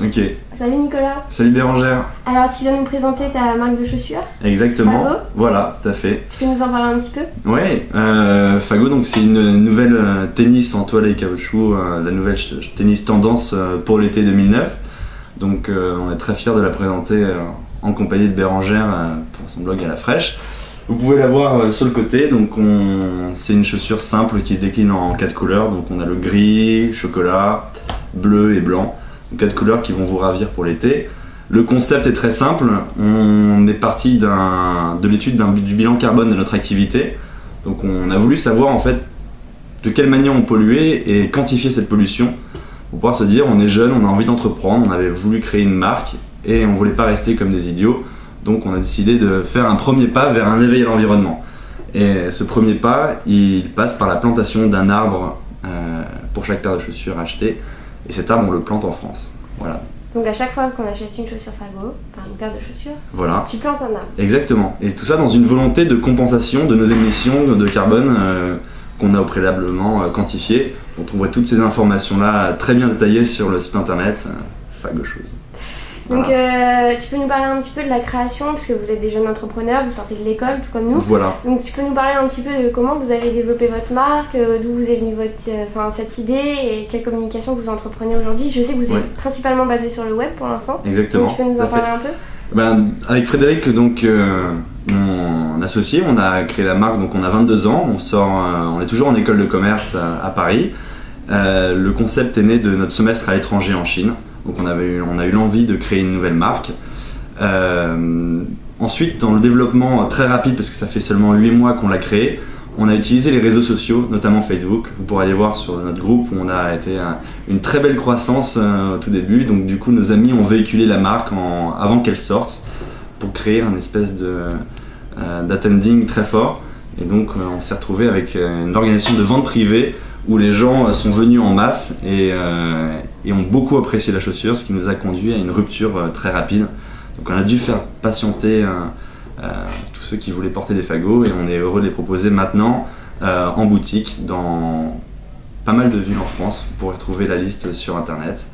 Ok. Salut Nicolas. Salut Bérangère. Alors tu viens nous présenter ta marque de chaussures. Exactement. Fago. Voilà, tout à fait. Tu peux nous en parler un petit peu? Ouais, Fago, donc c'est une nouvelle tennis en toile et caoutchouc, la nouvelle tennis tendance pour l'été 2009. Donc on est très fiers de la présenter en compagnie de Bérangère pour son blog à la fraîche. Vous pouvez la voir sur le côté, donc c'est une chaussure simple qui se décline en 4 couleurs. Donc on a le gris, chocolat, bleu et blanc. Donc 4 couleurs qui vont vous ravir pour l'été. Le concept est très simple, on est parti de l'étude du bilan carbone de notre activité. Donc on a voulu savoir en fait de quelle manière on polluait et quantifier cette pollution pour pouvoir se dire on est jeune, on a envie d'entreprendre, on avait voulu créer une marque et on voulait pas rester comme des idiots. Donc on a décidé de faire un premier pas vers un éveil à l'environnement. Et ce premier pas, il passe par la plantation d'un arbre pour chaque paire de chaussures achetée. Et cet arbre, on le plante en France. Voilà. Donc à chaque fois qu'on achète une chaussure Fago, enfin une paire de chaussures, voilà. Tu plantes un arbre. Exactement. Et tout ça dans une volonté de compensation de nos émissions de carbone qu'on a au préalablement quantifiées. Vous trouverez toutes ces informations-là très bien détaillées sur le site internet Fago Chose. Donc voilà. tu peux nous parler un petit peu de la création, puisque vous êtes des jeunes entrepreneurs, vous sortez de l'école, tout comme nous. Voilà. Donc tu peux nous parler un petit peu de comment vous avez développé votre marque, d'où vous est venue cette idée et quelle communication vous entreprenez aujourd'hui. Je sais que vous êtes principalement basé sur le web pour l'instant. Exactement. Donc tu peux nous en parler un peu? Avec Frédéric, donc, mon associé, on a créé la marque, donc on a 22 ans, on est toujours en école de commerce à Paris. Le concept est né de notre semestre à l'étranger en Chine. Donc on a eu l'envie de créer une nouvelle marque. Ensuite, dans le développement très rapide, parce que ça fait seulement 8 mois qu'on l'a créé, on a utilisé les réseaux sociaux, notamment Facebook. Vous pourrez aller voir sur notre groupe où on a été une très belle croissance au tout début. Donc du coup, nos amis ont véhiculé la marque avant qu'elle sorte pour créer un espèce d'attending très fort. Et donc on s'est retrouvé avec une organisation de vente privée où les gens sont venus en masse et ont beaucoup apprécié la chaussure, ce qui nous a conduit à une rupture très rapide. Donc on a dû faire patienter tous ceux qui voulaient porter des fagots et on est heureux de les proposer maintenant en boutique dans pas mal de villes en France. Vous pourrez trouver la liste sur internet.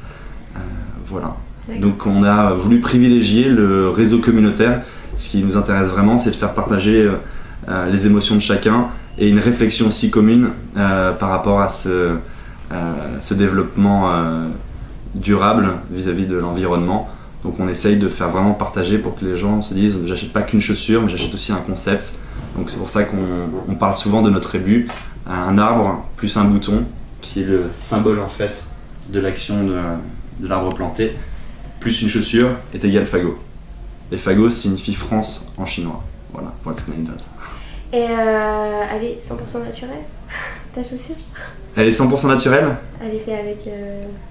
Voilà. Donc on a voulu privilégier le réseau communautaire. Ce qui nous intéresse vraiment, c'est de faire partager les émotions de chacun et une réflexion aussi commune par rapport à ce développement durable vis-à-vis de l'environnement. Donc on essaye de faire vraiment partager pour que les gens se disent j'achète pas qu'une chaussure mais j'achète aussi un concept. Donc c'est pour ça qu'on parle souvent de notre rébut, un arbre plus un bouton qui est le symbole en fait de l'action de l'arbre planté, plus une chaussure est égal Fago. Et Fago signifie France en chinois. Voilà, pour la petite anecdote. Et elle est 100% naturelle, ta chaussure? Elle est 100% naturelle? Elle est faite avec...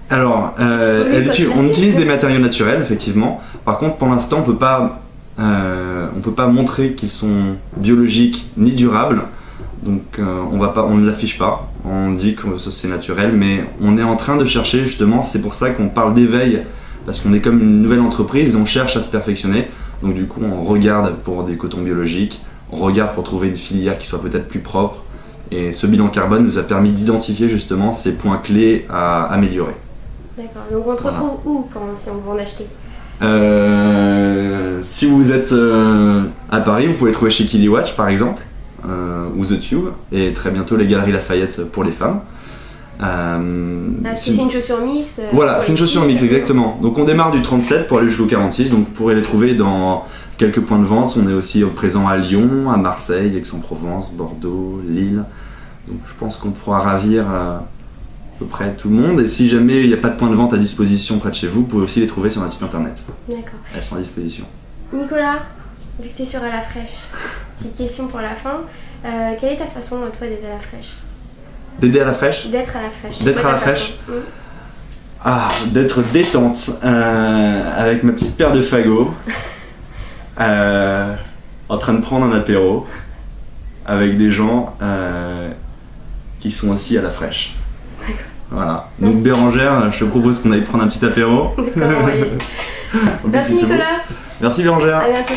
Alors, on utilise des matériaux naturels, effectivement. Par contre, pour l'instant, on peut pas montrer qu'ils sont biologiques ni durables. Donc, on ne l'affiche pas. On dit que ça c'est naturel, mais on est en train de chercher, justement, c'est pour ça qu'on parle d'éveil, parce qu'on est comme une nouvelle entreprise et on cherche à se perfectionner. Donc du coup, on regarde pour des cotons biologiques, on regarde pour trouver une filière qui soit peut-être plus propre. Et ce bilan carbone nous a permis d'identifier justement ces points clés à améliorer. D'accord, donc on te retrouve où si on veut en acheter? Si vous êtes à Paris, vous pouvez trouver chez Kiliwatch par exemple, ou The Tube, et très bientôt les Galeries Lafayette pour les femmes. C'est une chaussure mix. Voilà, c'est une chaussure mix, exactement. Donc on démarre du 37 pour aller jusqu'au 46, donc vous pourrez les trouver dans quelques points de vente. On est aussi présent à Lyon, à Marseille, Aix-en-Provence, Bordeaux, Lille. Donc je pense qu'on pourra ravir à peu près tout le monde. Et si jamais il n'y a pas de point de vente à disposition près de chez vous, vous pouvez aussi les trouver sur notre site internet. D'accord. Elles sont à disposition. Nicolas, vu que tu es sur À la fraîche, petite question pour la fin. Quelle est ta façon, toi, d'aider à la fraîche? D'aider à la fraîche? D'être à la fraîche. D'être à la fraîche? D'être détente avec ma petite paire de fagots, en train de prendre un apéro avec des gens qui sont aussi à la fraîche. D'accord. Voilà. Donc Bérangère, je te propose qu'on aille prendre un petit apéro. D'accord, oui. Merci Nicolas. Merci Bérangère. À bientôt.